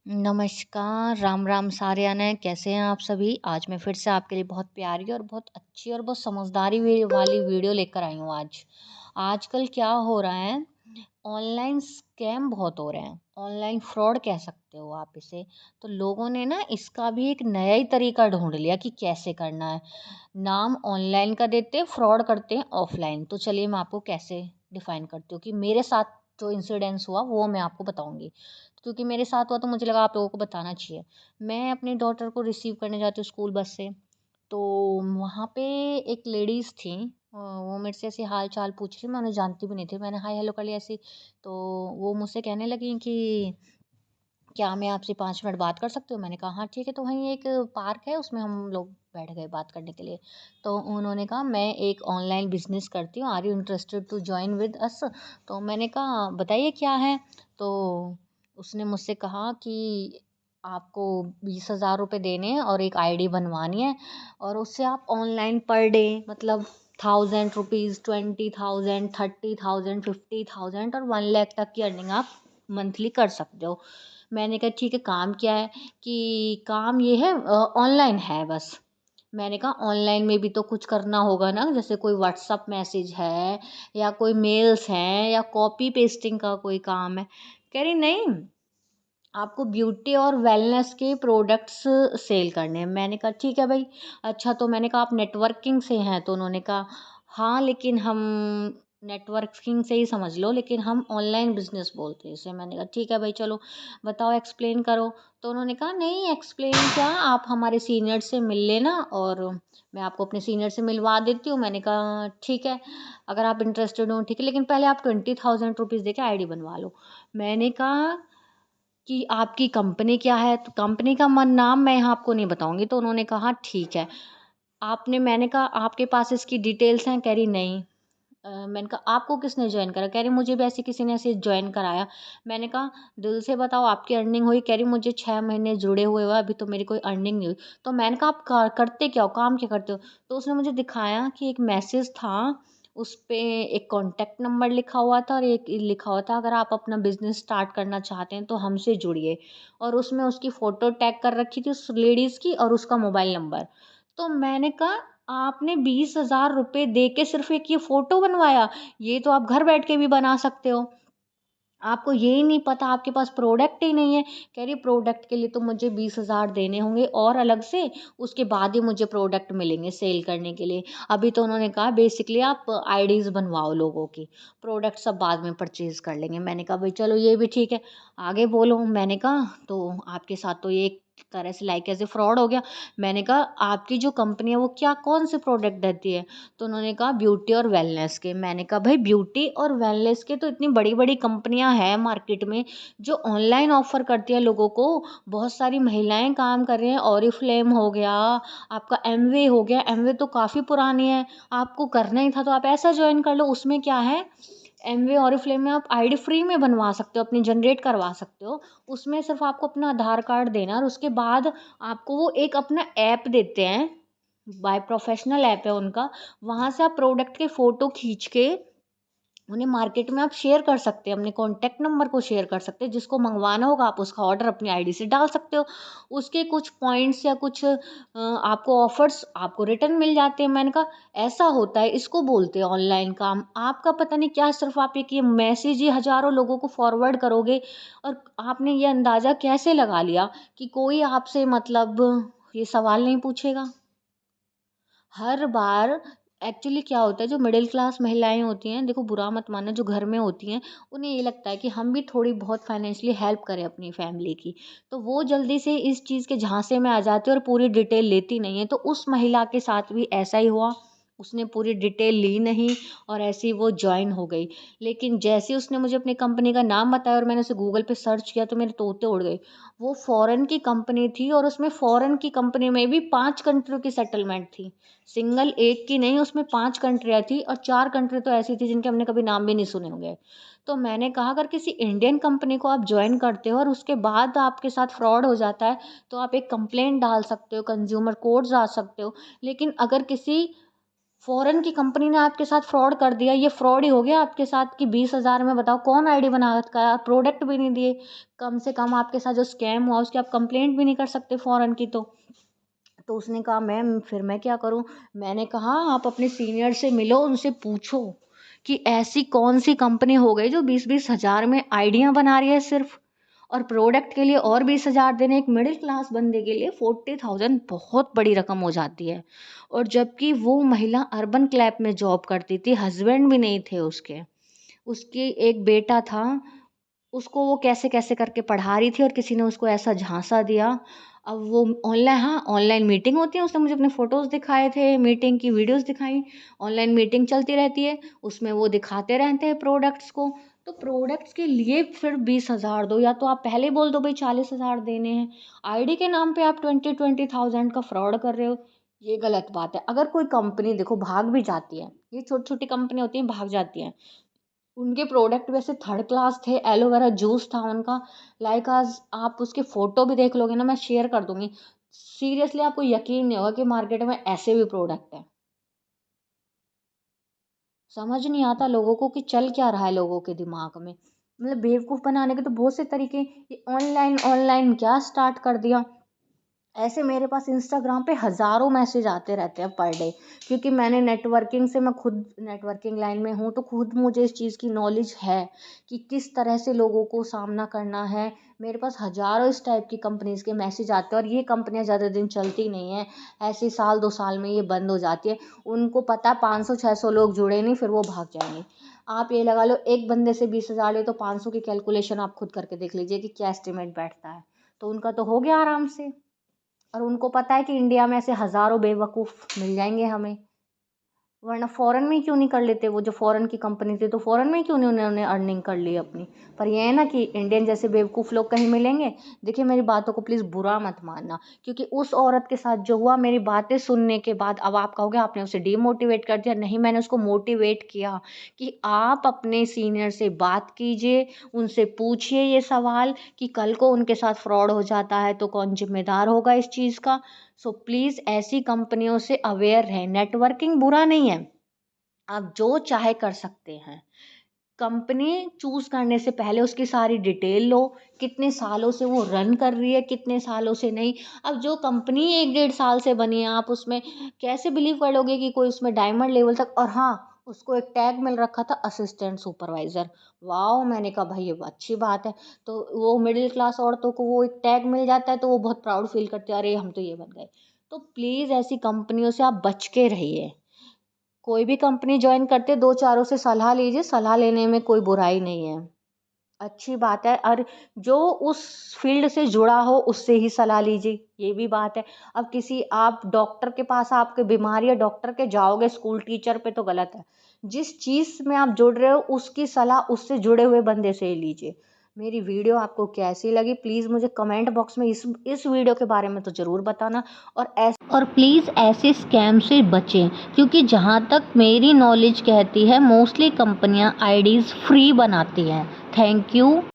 नमस्कार, राम राम सारे कैसे हैं आप सभी। आज मैं फिर से आपके लिए बहुत प्यारी और बहुत अच्छी और बहुत समझदारी वाली वीडियो लेकर आई हूँ आज। आजकल क्या हो रहा है, ऑनलाइन स्कैम बहुत हो रहे हैं, ऑनलाइन फ्रॉड कह सकते हो आप इसे। तो लोगों ने ना इसका भी एक नया ही तरीका ढूंढ लिया कि कैसे करना है। नाम ऑनलाइन का देते हैं, फ्रॉड करते हैं ऑफलाइन। तो चलिए मैं आपको कैसे डिफाइन करती हूँ कि मेरे साथ जो इंसिडेंस हुआ वो मैं आपको बताऊंगी। क्योंकि मेरे साथ हुआ तो मुझे लगा आप लोगों को बताना चाहिए। मैं अपनी डॉटर को रिसीव करने जाती हूँ स्कूल बस से। तो वहाँ पे एक लेडीज़ थी। वो मेरे से ऐसे हाल चाल पूछ रही, मैं उन्हें जानती भी नहीं थी। मैंने हाय हेलो कर लिया ऐसे। तो वो मुझसे कहने लगी कि क्या मैं आपसे 5 मिनट बात कर सकती हूँ। मैंने कहा हाँ ठीक है। तो वहीं एक पार्क है, उसमें हम लोग बैठ गए बात करने के लिए। तो उन्होंने कहा मैं एक ऑनलाइन बिजनेस करती हूँ, are you interested to join with us. तो मैंने कहा बताइए क्या है। तो उसने मुझसे कहा कि आपको 20,000 रुपये देने हैं और एक आईडी बनवानी है। और उससे आप ऑनलाइन पर डे मतलब 1,000 रुपीज़, 20,000, 30,000, 50,000 और 1 लाख तक की अर्निंग आप मंथली कर सकते हो। मैंने कहा ठीक है, काम क्या है। कि काम ये है, ऑनलाइन है बस। मैंने कहा ऑनलाइन में भी तो कुछ करना होगा ना, जैसे कोई व्हाट्सअप मैसेज है या कोई मेल्स हैं या कॉपी पेस्टिंग का कोई काम है। कह रही नहीं, आपको ब्यूटी और वेलनेस के प्रोडक्ट्स सेल करने हैं। मैंने कहा ठीक है भाई। अच्छा, तो मैंने कहा आप नेटवर्किंग से हैं। तो उन्होंने कहा हाँ, लेकिन हम नेटवर्किंग से ही समझ लो, लेकिन हम ऑनलाइन बिजनेस बोलते हैं इसे। मैंने कहा ठीक है भाई, चलो बताओ, एक्सप्लेन करो। तो उन्होंने कहा नहीं, एक्सप्लेन क्या, आप हमारे सीनियर से मिल लेना और मैं आपको अपने सीनियर से मिलवा देती हूँ। मैंने कहा ठीक है, अगर आप इंटरेस्टेड हो ठीक है, लेकिन पहले आप 20,000 रुपीज़ दे के आईडी बनवा लो। मैंने कहा कि आपकी कंपनी क्या है। तो कंपनी का नाम मैं यहाँ आपको नहीं बताऊंगी। तो उन्होंने कहा ठीक है, आपने, मैंने कहा आपके पास इसकी डिटेल्स हैं। कह रही नहीं। मैंने कहा आपको किसने ज्वाइन करा। कह रही मुझे भी ऐसे किसी ने ऐसे ज्वाइन कराया। मैंने कहा दिल से बताओ आपकी अर्निंग हुई। कह रही मुझे 6 महीने जुड़े हुए हुआ, अभी तो मेरी कोई अर्निंग नहीं हुई। तो मैंने कहा आप करते क्या हो, काम क्या करते हो। तो उसने मुझे दिखाया कि एक मैसेज था, उस पे एक कॉन्टैक्ट नंबर लिखा हुआ था और एक लिखा हुआ था अगर आप अपना बिजनेस स्टार्ट करना चाहते हैं तो हमसे जुड़िए। और उसमें उसकी फ़ोटो टैग कर रखी थी उस लेडीज़ की और उसका मोबाइल नंबर। तो मैंने कहा आपने 20,000 रुपये दे के सिर्फ एक ये फ़ोटो बनवाया, ये तो आप घर बैठ के भी बना सकते हो। आपको ये ही नहीं पता, आपके पास प्रोडक्ट ही नहीं है। कह रही प्रोडक्ट के लिए तो मुझे 20,000 देने होंगे और अलग से, उसके बाद ही मुझे प्रोडक्ट मिलेंगे सेल करने के लिए। अभी तो उन्होंने कहा बेसिकली आप आईडीज़ बनवाओ लोगों की, प्रोडक्ट सब बाद में परचेज़ कर लेंगे। मैंने कहा भाई चलो ये भी ठीक है, आगे बोलो। मैंने कहा तो आपके साथ तो ये एक तरह से लाइक ऐसे फ्रॉड हो गया। मैंने कहा आपकी जो कंपनी है वो क्या कौन से प्रोडक्ट देती है। तो उन्होंने कहा ब्यूटी और वेलनेस के। मैंने कहा भाई ब्यूटी और वेलनेस के तो इतनी बड़ी बड़ी कंपनियां हैं मार्केट में जो ऑनलाइन ऑफर करती है लोगों को। बहुत सारी महिलाएं काम कर रही हैं। ऑरिफ्लेम हो गया, आपका एमवे हो गया। एमवे तो काफ़ी पुरानी है, आपको करना ही था तो आप ऐसा ज्वाइन कर लो। उसमें क्या है, एमवे ऑरिफ्लेम में आप आईडी फ्री में बनवा सकते हो, अपनी जनरेट करवा सकते हो। उसमें सिर्फ आपको अपना आधार कार्ड देना और उसके बाद आपको वो एक अपना ऐप देते हैं, बाय प्रोफेशनल ऐप है उनका। वहाँ से आप प्रोडक्ट के फ़ोटो खींच के उन्हें मार्केट में आप शेयर कर सकते हैं, अपने कॉन्टैक्ट नंबर को शेयर कर सकते हैं। जिसको मंगवाना होगा आप उसका ऑर्डर अपनी आईडी से डाल सकते हो। उसके कुछ पॉइंट्स या कुछ आपको ऑफर्स आपको रिटर्न मिल जाते हैं। मैंने कहा ऐसा होता है, इसको बोलते हैं ऑनलाइन काम। आपका पता नहीं क्या, सिर्फ आप एक ये मैसेज ही हज़ारों लोगों को फॉरवर्ड करोगे और आपने ये अंदाज़ा कैसे लगा लिया कि कोई आपसे मतलब ये सवाल नहीं पूछेगा। हर बार एक्चुअली क्या होता है, जो मिडिल क्लास महिलाएं होती हैं, देखो बुरा मत मानना, जो घर में होती हैं उन्हें ये लगता है कि हम भी थोड़ी बहुत फाइनेंशियली हेल्प करें अपनी फैमिली की। तो वो जल्दी से इस चीज़ के झांसे में आ जाती है और पूरी डिटेल लेती नहीं है। तो उस महिला के साथ भी ऐसा ही हुआ। उसने पूरी डिटेल ली नहीं और ऐसे ही वो ज्वाइन हो गई। लेकिन जैसे उसने मुझे अपनी कंपनी का नाम बताया और मैंने उसे गूगल पे सर्च किया तो मेरे तोते उड़ गए। वो फॉरेन की कंपनी थी और उसमें फॉरेन की कंपनी में भी 5 कंट्रियों की सेटलमेंट थी। सिंगल एक की नहीं, उसमें 5 कंट्रियाँ थी और 4 कंट्री तो ऐसी थी जिनके हमने कभी नाम भी नहीं सुने होंगे। तो मैंने कहा अगर किसी इंडियन कंपनी को आप ज्वाइन करते हो और उसके बाद आपके साथ फ्रॉड हो जाता है तो आप एक कंप्लेंट डाल सकते हो, कंज्यूमर कोर्ट जा सकते हो। लेकिन अगर किसी फ़ॉरेन की कंपनी ने आपके साथ फ्रॉड कर दिया, ये फ्रॉड ही हो गया आपके साथ कि 20,000 में बताओ कौन आईडी बना का, प्रोडक्ट भी नहीं दिए। कम से कम आपके साथ जो स्कैम हुआ उसकी आप कंप्लेंट भी नहीं कर सकते फ़ॉरेन की तो उसने कहा मैम फिर मैं क्या करूँ? मैंने कहा आप अपने सीनियर से मिलो, उनसे पूछो कि ऐसी कौन सी कंपनी हो गई जो 20-20 हज़ार में आइडिया बना रही है सिर्फ, और प्रोडक्ट के लिए और 20,000 देने, एक मिडिल क्लास बंदे के लिए 40,000 बहुत बड़ी रकम हो जाती है। और जबकि वो महिला अर्बन क्लैप में जॉब करती थी, हस्बैंड भी नहीं थे उसके, उसकी एक बेटा था, उसको वो कैसे-कैसे करके पढ़ा रही थी और किसी ने उसको ऐसा झांसा दिया। अब वो ऑनलाइन, हाँ, ऑनलाइन मीटिंग होती है, उसने मुझे अपने फ़ोटोज़ दिखाए थे, मीटिंग की वीडियोज़ दिखाई। ऑनलाइन मीटिंग चलती रहती है, उसमें वो दिखाते रहते हैं प्रोडक्ट्स को। तो प्रोडक्ट्स के लिए फिर 20,000 दो, या तो आप पहले ही बोल दो भई 40,000 देने हैं। आईडी के नाम पे आप 20,000 का फ्रॉड कर रहे हो, ये गलत बात है। अगर कोई कंपनी देखो भाग भी जाती है, ये छोटी-छोटी कंपनी होती हैं भाग जाती हैं। उनके प्रोडक्ट वैसे थर्ड क्लास थे, एलोवेरा जूस था उनका, लाइक आज आप उसकी फ़ोटो भी देख लोगे ना, मैं शेयर कर दूँगी। सीरियसली आपको यकीन नहीं होगा कि मार्केट में ऐसे भी प्रोडक्ट हैं। समझ नहीं आता लोगों को कि चल क्या रहा है लोगों के दिमाग में। मतलब बेवकूफ़ बनाने के तो बहुत से तरीके, ये ऑनलाइन ऑनलाइन क्या स्टार्ट कर दिया। ऐसे मेरे पास इंस्टाग्राम पे हज़ारों मैसेज आते रहते हैं पर डे, क्योंकि मैंने नेटवर्किंग से, मैं खुद नेटवर्किंग लाइन में हूँ, तो खुद मुझे इस चीज़ की नॉलेज है कि किस तरह से लोगों को सामना करना है। मेरे पास हज़ारों इस टाइप की कंपनीज़ के मैसेज आते हैं, और ये कंपनियाँ ज़्यादा दिन चलती नहीं हैं, ऐसे ही साल 2 साल में ये बंद हो जाती है। उनको पता है 500-600 लोग जुड़े नहीं, फिर वो भाग जाएँगे। आप ये लगा लो एक बंदे से 20,000 लिए तो 500 की कैलकुलेशन आप खुद करके देख लीजिए कि क्या एस्टीमेट बैठता है। तो उनका तो हो गया आराम से। और उनको पता है कि इंडिया में ऐसे हज़ारों बेवकूफ़ मिल जाएँगे हमें। वरना फ़ॉरेन में ही क्यों नहीं कर लेते, वो जो फ़ॉरेन की कंपनी थी तो फ़ॉरेन में ही क्यों नहीं उन्होंने अर्निंग कर ली अपनी। पर ये है ना कि इंडियन जैसे बेवकूफ़ लोग कहीं मिलेंगे। देखिए मेरी बातों को प्लीज़ बुरा मत मानना, क्योंकि उस औरत के साथ जो हुआ, मेरी बातें सुनने के बाद अब आप कहोगे आपने उसे डिमोटिवेट कर दिया। नहीं, मैंने उसको मोटिवेट किया कि आप अपने सीनियर से बात कीजिए, उनसे पूछिए ये सवाल कि कल को उनके साथ फ्रॉड हो जाता है तो कौन ज़िम्मेदार होगा इस चीज़ का। सो प्लीज़ ऐसी कंपनियों से अवेयर रहें। नेटवर्किंग बुरा नहीं है, आप जो चाहे कर सकते हैं। कंपनी चूज़ करने से पहले उसकी सारी डिटेल लो, कितने सालों से वो रन कर रही है, कितने सालों से नहीं। अब जो कंपनी 1 डेढ़ साल से बनी है, आप उसमें कैसे बिलीव कर लोगे कि कोई उसमें डायमंड लेवल तक, और हाँ, उसको एक टैग मिल रखा था असिस्टेंट सुपरवाइज़र। वॉव! मैंने कहा भाई ये अच्छी बात है। तो वो मिडिल क्लास औरतों को वो एक टैग मिल जाता है तो वो बहुत प्राउड फ़ील करती है, अरे हम तो ये बन गए। तो प्लीज़ ऐसी कंपनियों से आप बच के रहिए। कोई भी कंपनी जॉइन करते 2 चारों से सलाह लीजिए, सलाह लेने में कोई बुराई नहीं है। अच्छी बात है, और जो उस फ़ील्ड से जुड़ा हो उससे ही सलाह लीजिए, ये भी बात है। अब किसी आप डॉक्टर के पास, आपकी बीमारी है डॉक्टर के जाओगे, स्कूल टीचर पे तो गलत है। जिस चीज़ में आप जुड़ रहे हो उसकी सलाह उससे जुड़े हुए बंदे से ही लीजिए। मेरी वीडियो आपको कैसी लगी प्लीज़ मुझे कमेंट बॉक्स में इस वीडियो के बारे में तो ज़रूर बताना। और प्लीज़ ऐसे स्कैम से बचें, क्योंकि जहाँ तक मेरी नॉलेज कहती है मोस्टली कंपनियाँ आईडीज़ फ्री बनाती हैं। Thank you.